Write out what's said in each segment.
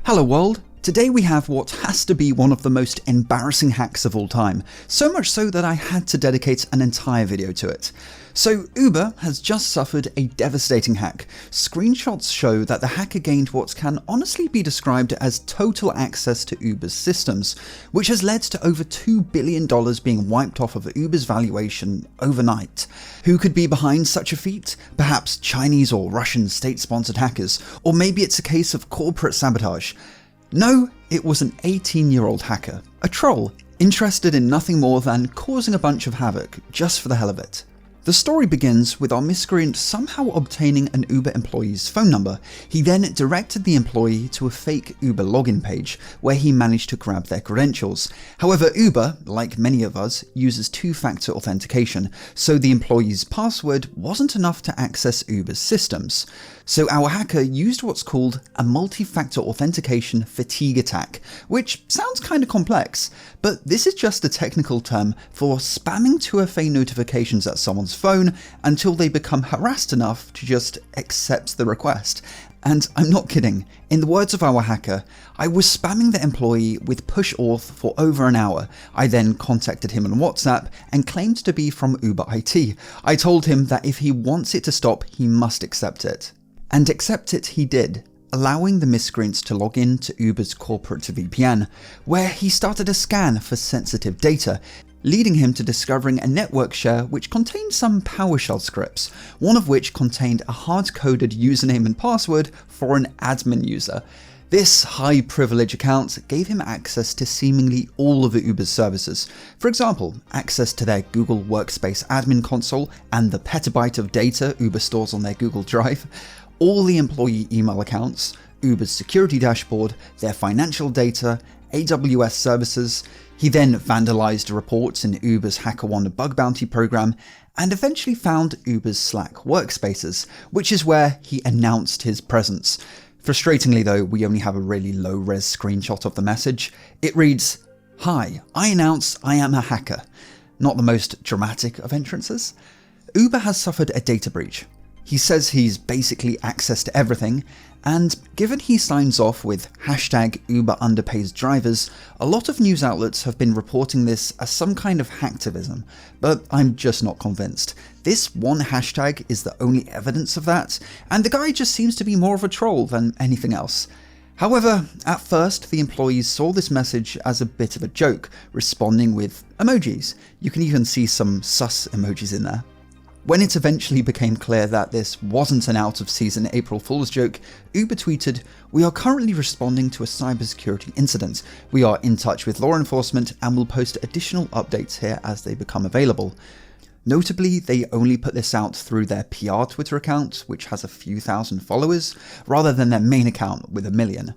Hello world! Today we have what has to be one of the most embarrassing hacks of all time, so much so that I had to dedicate an entire video to it. So Uber has just suffered a devastating hack. Screenshots show that the hacker gained what can honestly be described as total access to Uber's systems, which has led to over $2 billion being wiped off of Uber's valuation overnight. Who could be behind such a feat? Perhaps Chinese or Russian state-sponsored hackers, or maybe it's a case of corporate sabotage. No, it was an 18-year-old hacker, a troll, interested in nothing more than causing a bunch of havoc, just for the hell of it. The story begins with our miscreant somehow obtaining an Uber employee's phone number. He then directed the employee to a fake Uber login page, where he managed to grab their credentials. However, Uber, like many of us, uses two-factor authentication, so the employee's password wasn't enough to access Uber's systems. So our hacker used what's called a multi-factor authentication fatigue attack, which sounds kinda complex, but this is just a technical term for spamming 2FA notifications at someone's phone until they become harassed enough to just accept the request. And I'm not kidding, in the words of our hacker, I was spamming the employee with push auth for over an hour. I then contacted him on WhatsApp and claimed to be from Uber IT. I told him that if he wants it to stop, he must accept it. And accept it he did, allowing the miscreants to log in to Uber's corporate VPN, where he started a scan for sensitive data, leading him to discovering a network share which contained some PowerShell scripts, one of which contained a hard-coded username and password for an admin user. This high-privilege account gave him access to seemingly all of Uber's services. For example, access to their Google Workspace admin console and the petabyte of data Uber stores on their Google Drive, all the employee email accounts, Uber's security dashboard, their financial data, AWS services. He then vandalized reports in Uber's HackerOne bug bounty program, and eventually found Uber's Slack workspaces, which is where he announced his presence. Frustratingly though, we only have a really low-res screenshot of the message. It reads, "Hi, I announce I am a hacker." Not the most dramatic of entrances. Uber has suffered a data breach. He says he's basically access to everything, and given he signs off with hashtag Uber underpays drivers, a lot of news outlets have been reporting this as some kind of hacktivism, but I'm just not convinced. This one hashtag is the only evidence of that, and the guy just seems to be more of a troll than anything else. However, at first the employees saw this message as a bit of a joke, responding with emojis. You can even see some sus emojis in there. When it eventually became clear that this wasn't an out-of-season April Fool's joke, Uber tweeted, "We are currently responding to a cybersecurity incident. We are in touch with law enforcement and will post additional updates here as they become available." Notably, they only put this out through their PR Twitter account, which has a few thousand followers, rather than their main account with 1 million.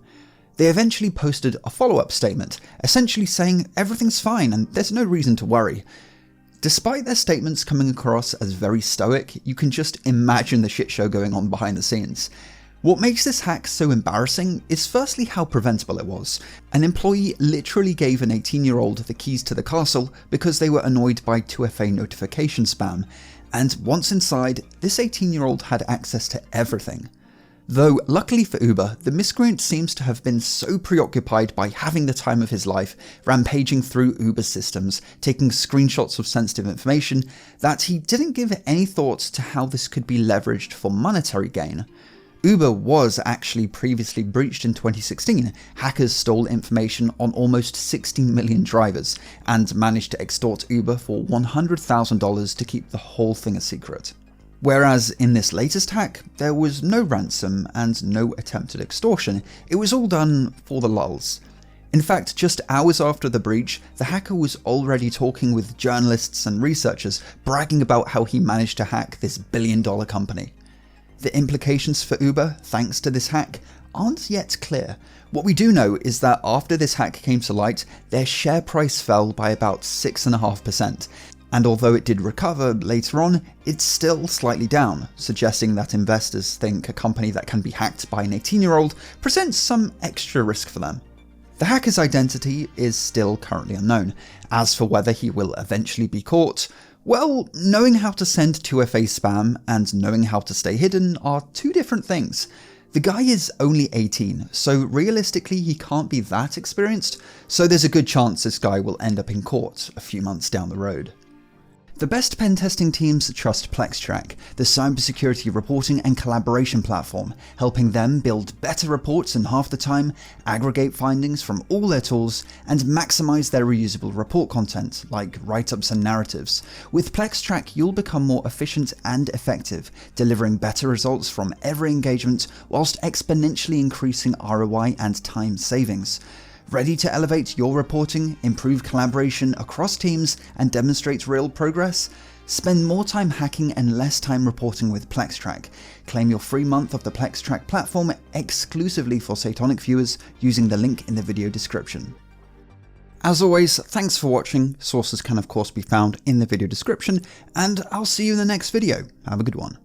They eventually posted a follow-up statement, essentially saying everything's fine and there's no reason to worry. Despite their statements coming across as very stoic, you can just imagine the shit show going on behind the scenes. What makes this hack so embarrassing is firstly how preventable it was. An employee literally gave an 18-year-old the keys to the castle because they were annoyed by 2FA notification spam, and once inside, this 18-year-old had access to everything. Though, luckily for Uber, the miscreant seems to have been so preoccupied by having the time of his life, rampaging through Uber's systems, taking screenshots of sensitive information, that he didn't give any thought to how this could be leveraged for monetary gain. Uber was actually previously breached in 2016. Hackers stole information on almost 16 million drivers, and managed to extort Uber for $100,000 to keep the whole thing a secret. Whereas in this latest hack, there was no ransom and no attempted extortion. It was all done for the lulz. In fact, just hours after the breach, the hacker was already talking with journalists and researchers, bragging about how he managed to hack this billion-dollar company. The implications for Uber, thanks to this hack, aren't yet clear. What we do know is that after this hack came to light, their share price fell by about 6.5%. And although it did recover later on, it's still slightly down, suggesting that investors think a company that can be hacked by an 18-year-old presents some extra risk for them. The hacker's identity is still currently unknown. As for whether he will eventually be caught, well, knowing how to send 2FA spam and knowing how to stay hidden are two different things. The guy is only 18, so realistically he can't be that experienced, so there's a good chance this guy will end up in court a few months down the road. The best pen testing teams trust PlexTrac, the cybersecurity reporting and collaboration platform, helping them build better reports in half the time, aggregate findings from all their tools, and maximize their reusable report content, like write-ups and narratives. With PlexTrac, you'll become more efficient and effective, delivering better results from every engagement whilst exponentially increasing ROI and time savings. Ready to elevate your reporting, improve collaboration across teams, and demonstrate real progress? Spend more time hacking and less time reporting with PlexTrac. Claim your free month of the PlexTrac platform exclusively for Satonic viewers using the link in the video description. As always, thanks for watching. Sources can of course be found in the video description, and I'll see you in the next video. Have a good one.